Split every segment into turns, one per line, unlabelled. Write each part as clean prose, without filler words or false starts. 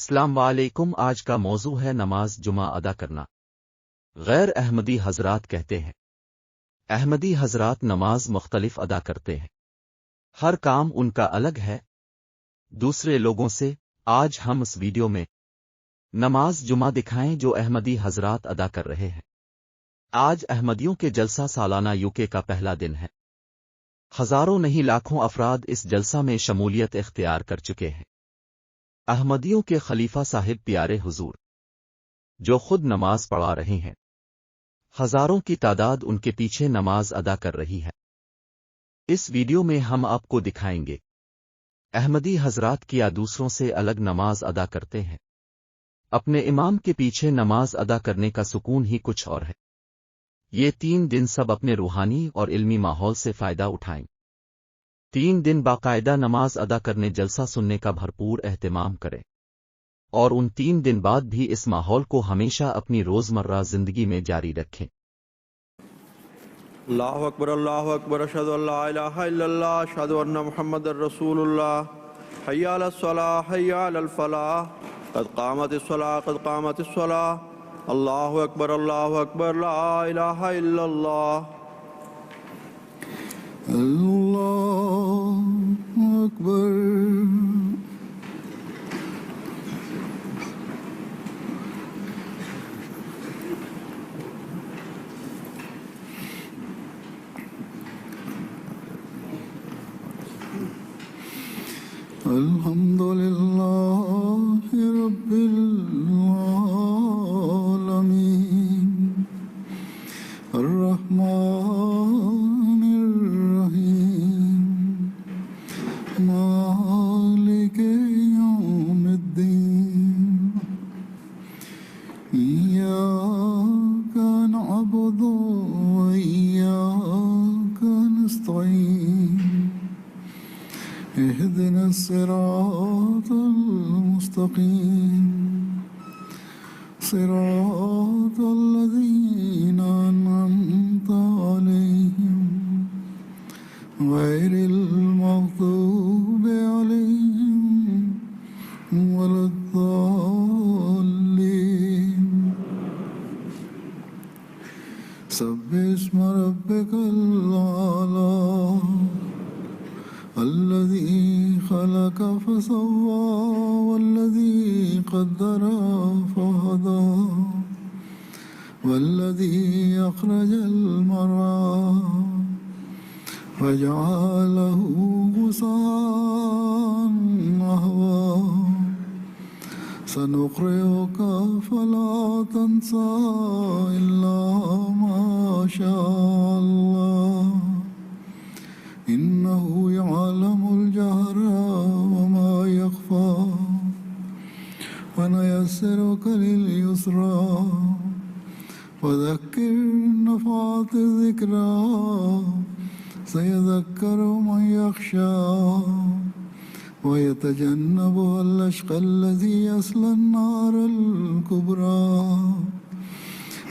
अस्सलाम वालेकुम। आज का मौजू है नमाज जुमा अदा करना। गैर अहमदी हजरात कहते हैं अहमदी हजरात नमाज मुख्तलिफ अदा करते हैं, हर काम उनका अलग है दूसरे लोगों से। आज हम इस वीडियो में नमाज जुमा दिखाएं जो अहमदी हजरात अदा कर रहे हैं। आज अहमदियों के जलसा सालाना यूके का पहला दिन है। हजारों नहीं लाखों अफराद इस जलसा में शमूलियत इख्तियार कर चुके हैं। अहमदियों के खलीफा साहिब प्यारे हुजूर जो खुद नमाज पढ़ा रहे हैं, हजारों की तादाद उनके पीछे नमाज अदा कर रही है। इस वीडियो में हम आपको दिखाएंगे अहमदी हजरात किया दूसरों से अलग नमाज अदा करते हैं। अपने इमाम के पीछे नमाज अदा करने का सुकून ही कुछ और है। ये 3 दिन सब अपने रूहानी और इल्मी माहौल से फायदा उठाएं। 3 दिन बाकायदा नमाज अदा करने, जलसा सुनने का भरपूर एहतिमाम करें और उन 3 दिन बाद भी इस माहौल को हमेशा अपनी रोजमर्रा जिंदगी में जारी रखें।
अल्लाहु अकबर अशहदु अल्ला इलाहा इल्लल्लाह अशहदु अन्ना मुहम्मदर रसूलुल्लाह। हय्या अलस सलाह हय्या अलल फलाह क़द क़ामतिस सलाह क़द क़ामतिस सलाह। अल्लाहु अकबर ला इलाहा इल्लल्लाह।
अल्लाहु अकबर। अल्हम्दुलिल्लाहि रब्बिल आलमीन अर्रहमानिर रहीम मालिकि यौमिद्दीन इय्याका नअबुदु व इय्याका नस्तईन اهدنا الصراط المستقيم صراط الذين أنعمت عليهم غير المغضوب عليهم ولا الضالين. سبح اسم ربك الأعلى الذي خلق فسوى والذي قدر فهدى والذي أخرج المرعى فجعله غثاء أحوى سنقرئك فلا تنسى إلا ما شاء الله إنه يعلم الجهر وما يخفى ونيسرك لليسرى وذكر نفعت الذكرى سيذكر من يخشى ويتجنبها الأشقى الذي يصلى النار الكبرى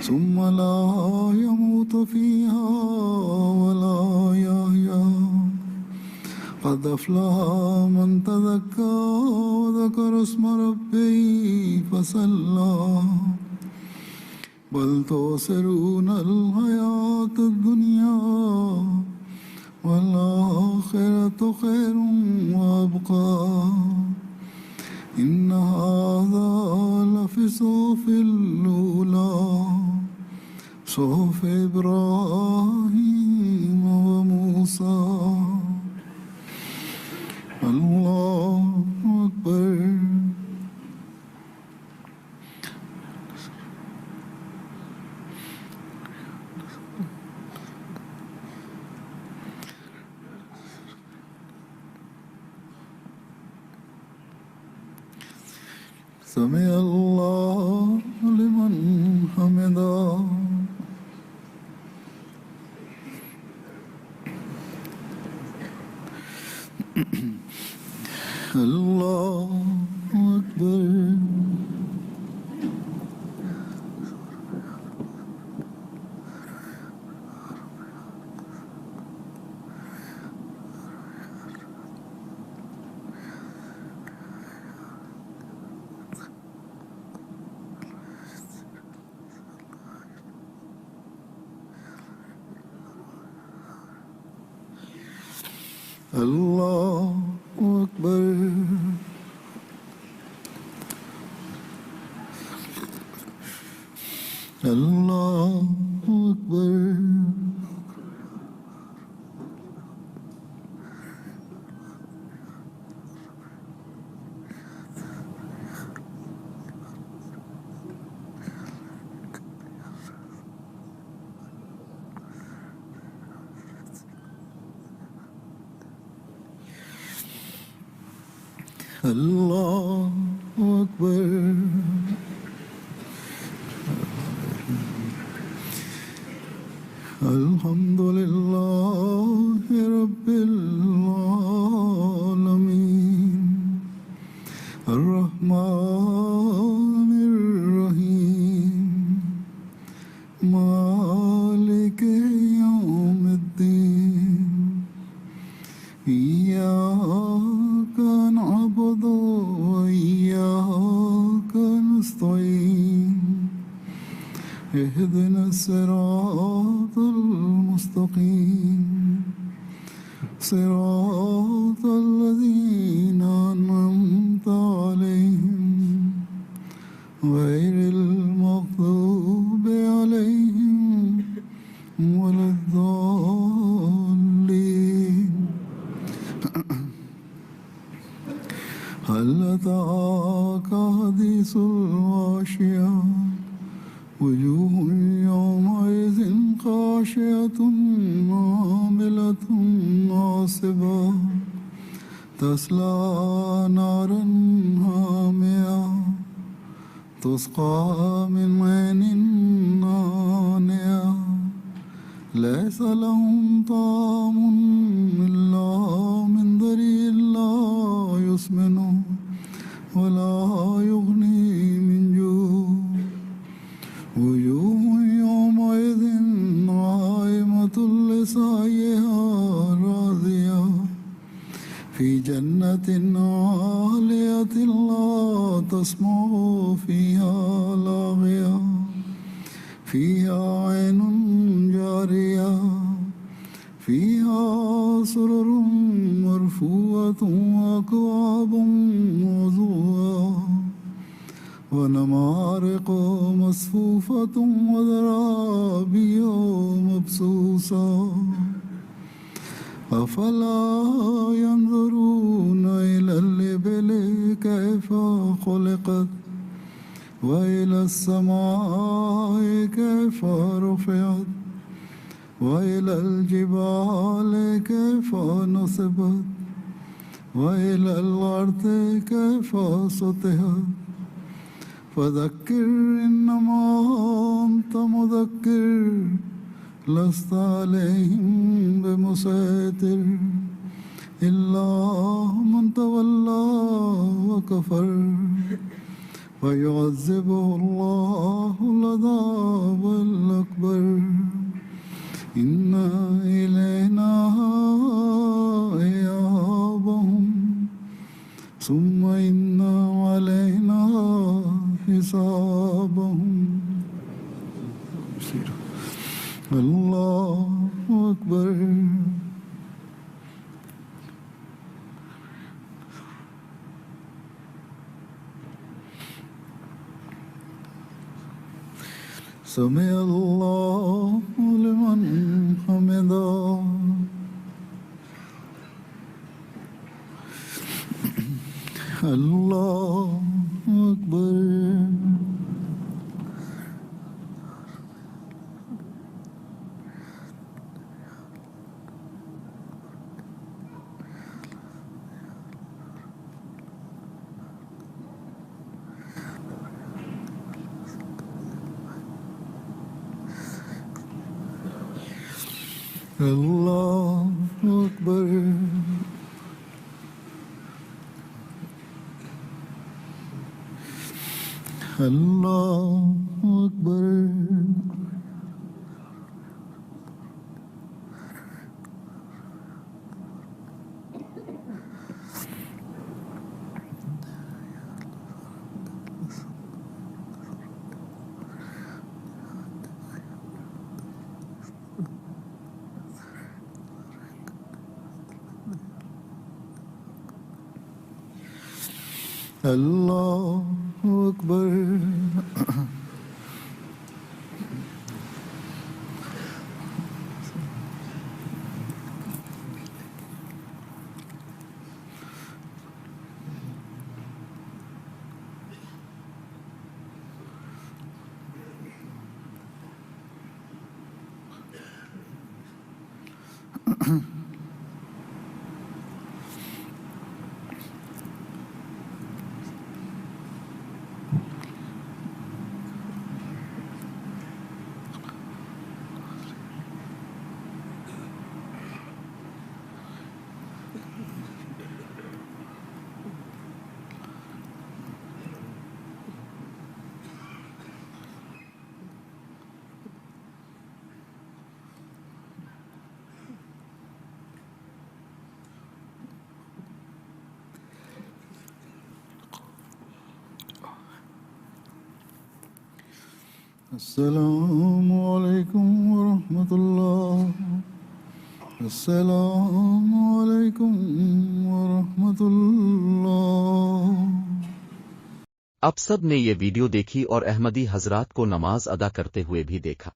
ثم لا يموت فيها ولا يحيا قد أفلح من تزكى وذكر اسم ربه فصلى بل تؤثرون الحياة الدنيا والآخرة خير وأبقى إن هذا لفي الصحف الأولى صحف إبراهيم وموسى. الله أكبر. سمع الله لمن حمده. الله أكبر. الله أكبر. الله أكبر. الله أكبر. الحمد لله رب العالمين الرحمن الرحيم مالك يوم الدين إياك نعبد وإياك نستعين اهدنا الصراط المستقيم صراط الذين أنعمت عليهم غير المغضوب عليهم ولا الضالين. هل أتاك حديث الغاشية وجوه يومئذ خاشعة عاملة ناصبة تصلى نارا حامية تسقى من عين آنية ليس لهم طعام إلا من ضريع لا يسمن ولا يغني من جوع وجوه يومئذ ناعمة لسعيها راضية في جنة عالية لا تسمع فيها لاغية فيها عين جارية فيها سرر مرفوعة وأكواب موضوعة ونمارق مصفوفة وزرابي مبثوثة أفلا ينظرون إلى الإبل كيف خلقت وإلى السماء كيف رفعت وإلى الجبال كيف نصبت وإلى الأرض كيف سطحت فذكر إنما أنت مذكر لست عليهم بمسيطر إلا من تولى وكفر فيعذبه الله العذاب الأكبر إن إلينا إيابهم ثم إن علينا حسابهم. الله أكبر. سمع الله لمن حمده. الله أكبر. الله أكبر. الله أكبر. अल्लाहु अकबर। अस्सलामु अलैकुम वरहमतुल्लाह। अस्सलामु अलैकुम वरहमतुल्लाह।
अब सब ने ये वीडियो देखी और अहमदी हजरात को नमाज अदा करते हुए भी देखा।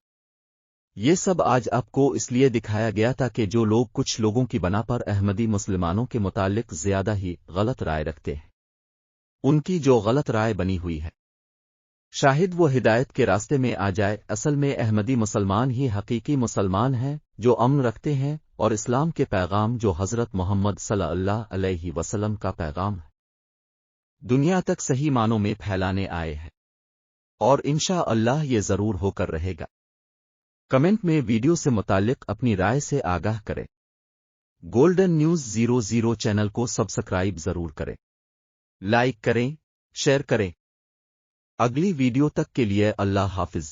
ये सब आज आपको इसलिए दिखाया गया था कि जो लोग कुछ लोगों की बना पर अहमदी मुसलमानों के मुतालिक ज्यादा ही गलत राय रखते हैं, उनकी जो गलत राय बनी हुई है शाहिद वो हिदायत के रास्ते में आ जाए। असल में अहमदी मुसलमान ही हकीकी मुसलमान हैं जो अमन रखते हैं और इस्लाम के पैगाम जो हज़रत मोहम्मद सल्लल्लाहु अलैहि वसल्लम का पैगाम है दुनिया तक सही मानों में फैलाने आए हैं, और इंशा अल्लाह ये जरूर होकर रहेगा। कमेंट में वीडियो से मुताल्लिक अपनी राय से आगाह करें। गोल्डन न्यूज़ 00 चैनल को सब्सक्राइब जरूर करें, लाइक करें, शेयर करें। अगली वीडियो तक के लिए अल्लाह हाफिज।